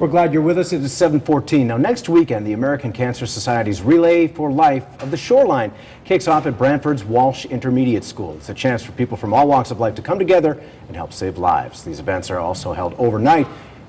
We're glad you're with us. It is 7:14. Now, next weekend, the American Cancer Society's Relay for Life of the Shoreline kicks off at Branford's Walsh Intermediate School. It's a chance for people from all walks of life to come together and help save lives. These events are also held overnight.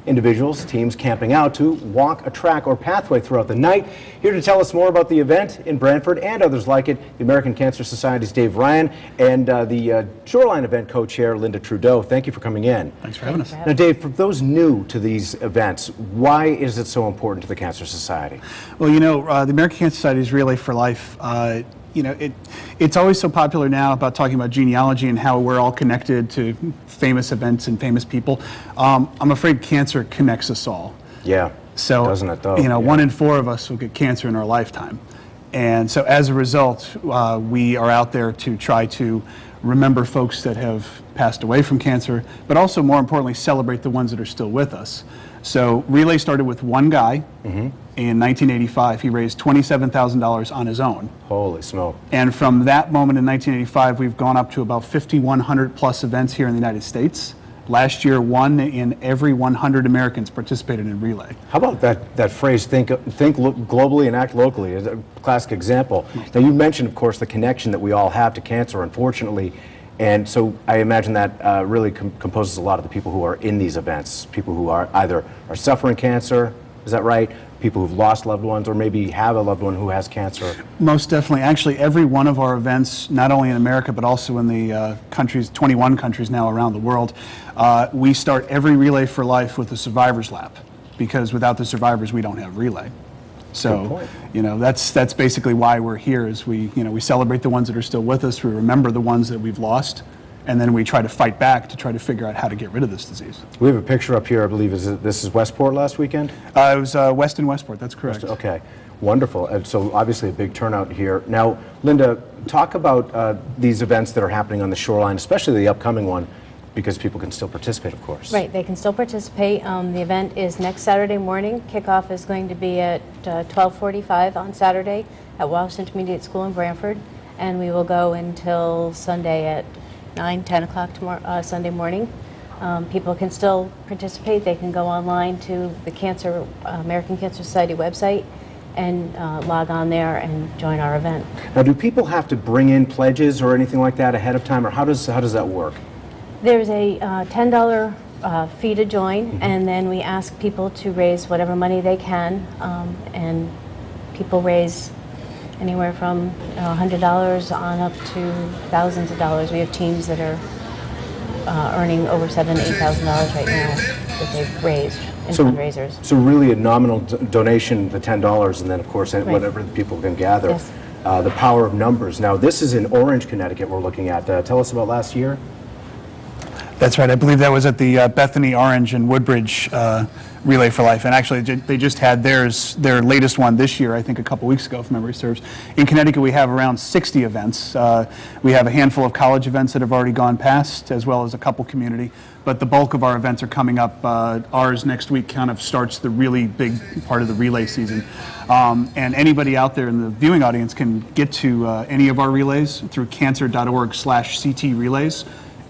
Individuals, teams camping out to walk a track or pathway throughout the night. Here to tell us more about the event in Branford and others like it, the American Cancer Society's Dave Ryan and the Shoreline event co-chair Linda Trudeau. Thank you for coming in. Thanks for having us. Now, Dave, for those new to these events, why is it so important to the Cancer Society? Well, you know, the American Cancer Society's Relay for Life, you know, it's always so popular now about talking about genealogy and how we're all connected to famous events and famous people. I'm afraid cancer connects us all. Yeah, so, doesn't it though? You know, yeah. 1 in 4 of us will get cancer in our lifetime. And so as a result, we are out there to try to remember folks that have passed away from cancer, but also more importantly, celebrate the ones that are still with us. So Relay started with one guy. In 1985, he raised $27,000 on his own. Holy smoke. And from that moment in 1985, we've gone up to about 5,100 plus events here in the United States. Last year, 1 in every 100 Americans participated in Relay. How about that phrase, think globally and act locally, is a classic example. Now, you mentioned, of course, the connection that we all have to cancer, unfortunately. And so I imagine that really composes a lot of the people who are in these events, people who are either suffering cancer, is that right? People who've lost loved ones or maybe have a loved one who has cancer. Most definitely. Actually, every one of our events, not only in America, but also in the countries, 21 countries now around the world, we start every Relay for Life with a survivor's lap, because without the survivors, we don't have Relay. So, you know, that's basically why we're here, is we celebrate the ones that are still with us, we remember the ones that we've lost, and then we try to fight back to try to figure out how to get rid of this disease. We have a picture up here, I believe, this is Westport last weekend? It was West and Westport, that's correct. Okay, wonderful. And so obviously a big turnout here. Now, Linda, talk about these events that are happening on the Shoreline, especially the upcoming one, because people can still participate, of course. Right, they can still participate. The event is next Saturday morning. Kickoff is going to be at 12:45 on Saturday at Walsh Intermediate School in Branford, and we will go until Sunday at 10 o'clock tomorrow, Sunday morning. People can still participate. They can go online to the American Cancer Society website and log on there and join our event. Now, do people have to bring in pledges or anything like that ahead of time, or how does that work? There's a $10 fee to join, and then we ask people to raise whatever money they can, and people raise anywhere from $100 on up to thousands of dollars. We have teams that are earning over $7,000 to $8,000 right now that they've raised in fundraisers. So really a nominal donation, the $10, and then of course whatever the people can gather. Yes. The power of numbers. Now, this is in Orange, Connecticut we're looking at. Tell us about last year. That's right. I believe that was at the Bethany, Orange, and Woodbridge Relay for Life. And actually, they just had their latest one this year, I think a couple weeks ago, if memory serves. In Connecticut, we have around 60 events. We have a handful of college events that have already gone past, as well as a couple community. But the bulk of our events are coming up. Ours next week kind of starts the really big part of the relay season. And anybody out there in the viewing audience can get to any of our relays through cancer.org/CT-relays.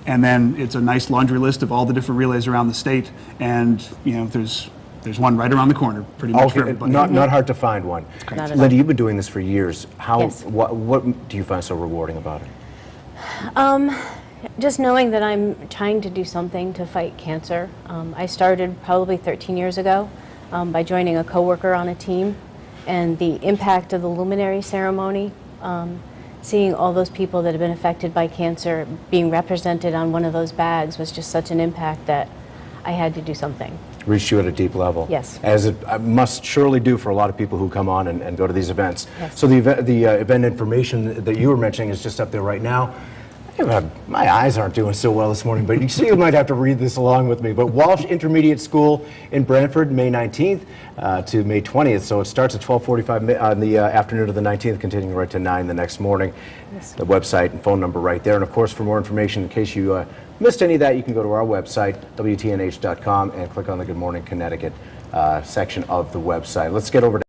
And then it's a nice laundry list of all the different relays around the state, and you know there's one right around the corner, pretty much for everybody. Not hard to find one. Linda, you've been doing this for years. Yes. What do you find so rewarding about it? Just knowing that I'm trying to do something to fight cancer. I started probably 13 years ago by joining a coworker on a team, and the impact of the luminary ceremony. Seeing all those people that have been affected by cancer being represented on one of those bags was just such an impact that I had to do something. Reached you at a deep level. Yes. As it must surely do for a lot of people who come on and go to these events. Yes. So the event information that you were mentioning is just up there right now. My eyes aren't doing so well this morning, but you might have to read this along with me. But Walsh Intermediate School in Branford, May 19th to May 20th. So it starts at 12:45 on the afternoon of the 19th, continuing right to 9 the next morning. Yes. The website and phone number right there. And of course, for more information, in case you missed any of that, you can go to our website, WTNH.com, and click on the Good Morning Connecticut section of the website. Let's get over to